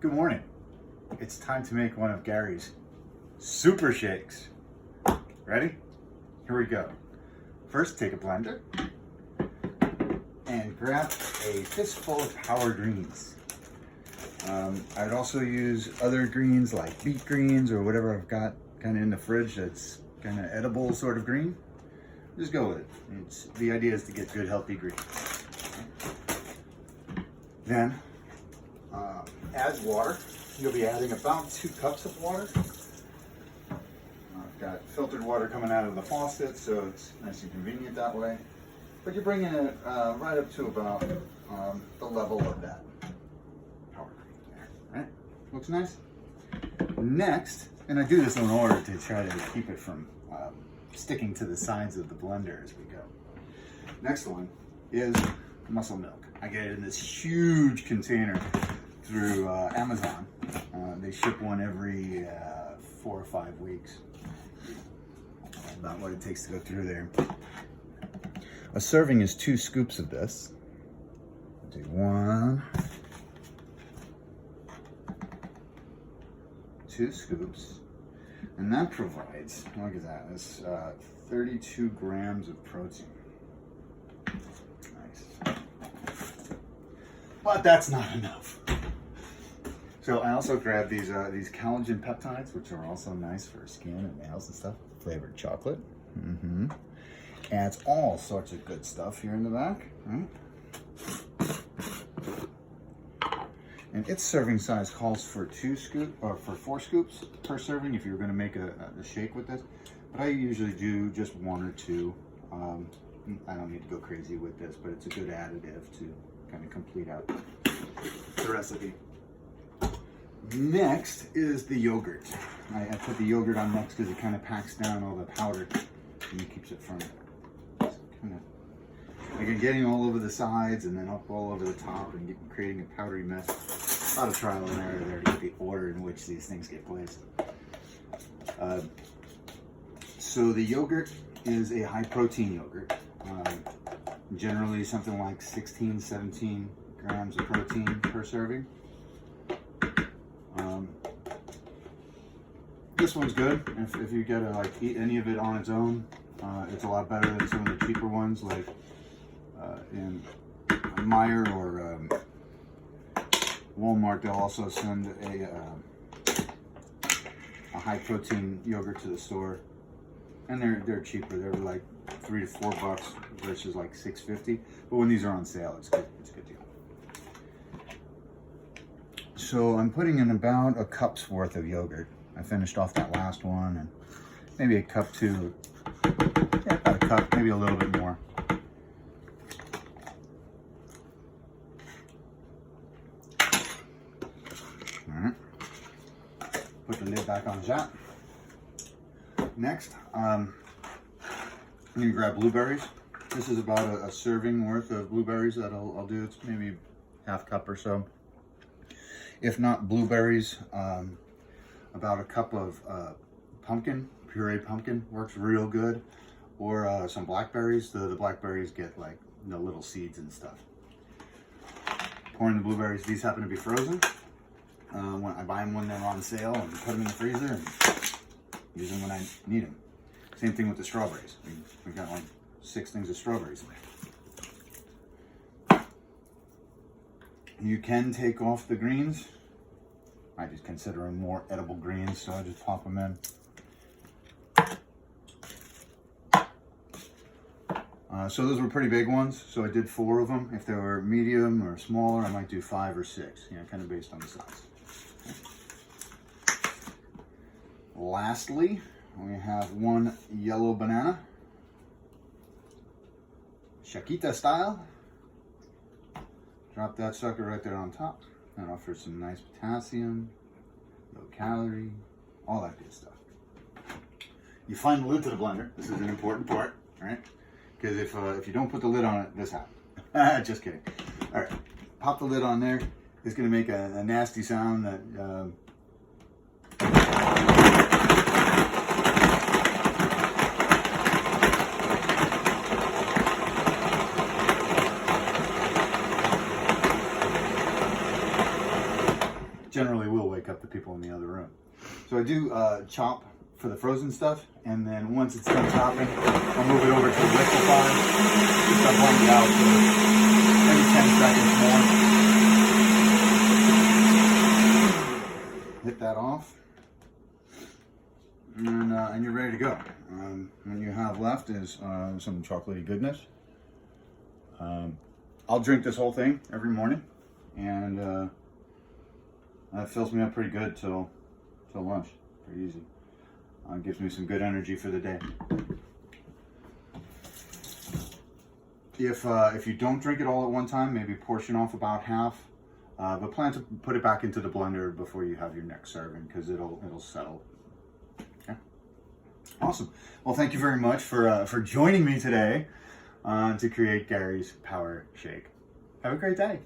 Good morning. It's time to make one of Gary's super shakes. Ready? Here we go. First, take a blender and grab a fistful of power greens. I'd also use other greens like beet greens or whatever I've got kind of in the fridge that's kind of edible sort of green. Just go with it. The idea is to get good healthy greens. Then add water. You'll be adding about 2 cups of water. I've got filtered water coming out of the faucet, so it's nice and convenient that way. But you're bringing it right up to about the level of that power cream there, right? Looks nice. Next, and I do this in order to try to keep it from sticking to the sides of the blender as we go. Next one is muscle milk. I get it in this huge container through Amazon. They ship one every 4 or 5 weeks. That's about what it takes to go through there. A serving is 2 scoops of this. I'll do 1, 2 scoops, and that provides, look at that, it's 32 grams of protein. Nice. But that's not enough. So I also grabbed these collagen peptides, which are also nice for skin and nails and stuff. Flavored chocolate. Adds all sorts of good stuff here in the back. Right? And its serving size calls for 4 scoops per serving if you're going to make a shake with this. But I usually do just 1 or 2. I don't need to go crazy with this, but it's a good additive to kind of complete out the recipe. Next is the yogurt. I put the yogurt on next because it kind of packs down all the powder and keeps it from getting all over the sides and then up all over the top and creating a powdery mess. A lot of trial and error there to get the order in which these things get placed. So the yogurt is a high protein yogurt. Generally something like 16, 17 grams of protein per serving. This one's good if you gotta eat any of it on its own. It's a lot better than some of the cheaper ones like in Meijer or Walmart. They'll also send a high protein yogurt to the store, and they're cheaper. They're like $3 to $4 versus like $6.50. But when these are on sale, it's good. It's a good deal. So I'm putting in about a cup's worth of yogurt. I finished off that last one, and maybe a cup too. Yeah, about a cup, maybe a little bit more. All right. Put the lid back on that. Next, I'm gonna grab blueberries. This is about a serving worth of blueberries that I'll do. It's maybe half cup or so. If not blueberries, about a cup of pumpkin, puree pumpkin works real good. Or some blackberries. The blackberries get like little seeds and stuff. Pour in the blueberries. These happen to be frozen. When I buy them when they're on sale and put them in the freezer and use them when I need them. Same thing with the strawberries. We've got like 6 things of strawberries in there. You can take off the greens. I just consider them more edible greens, so I just pop them in. So those were pretty big ones, so I did 4 of them. If they were medium or smaller, I might do 5 or 6, kind of based on the size. Lastly, we have 1 yellow banana, Shakita style. Drop that sucker right there on top. That offers some nice potassium, low calorie, all that good stuff. You find the lid to the blender. This is an important part, all right? Because if you don't put the lid on it, this happens. Just kidding. All right, pop the lid on there. It's going to make a nasty sound that generally will wake up the people in the other room. So I do chop for the frozen stuff, and then once it's done chopping, I'll move it over to liquefy. Just I'll blend it out for maybe 10 seconds more. Hit that off, and you're ready to go. What you have left is some chocolatey goodness. I'll drink this whole thing every morning, and that fills me up pretty good till lunch. Pretty easy. Gives me some good energy for the day. If you don't drink it all at one time, maybe portion off about half. But plan to put it back into the blender before you have your next serving, because it'll settle. Okay. Awesome. Well, thank you very much for joining me today to create Gary's Power Shake. Have a great day.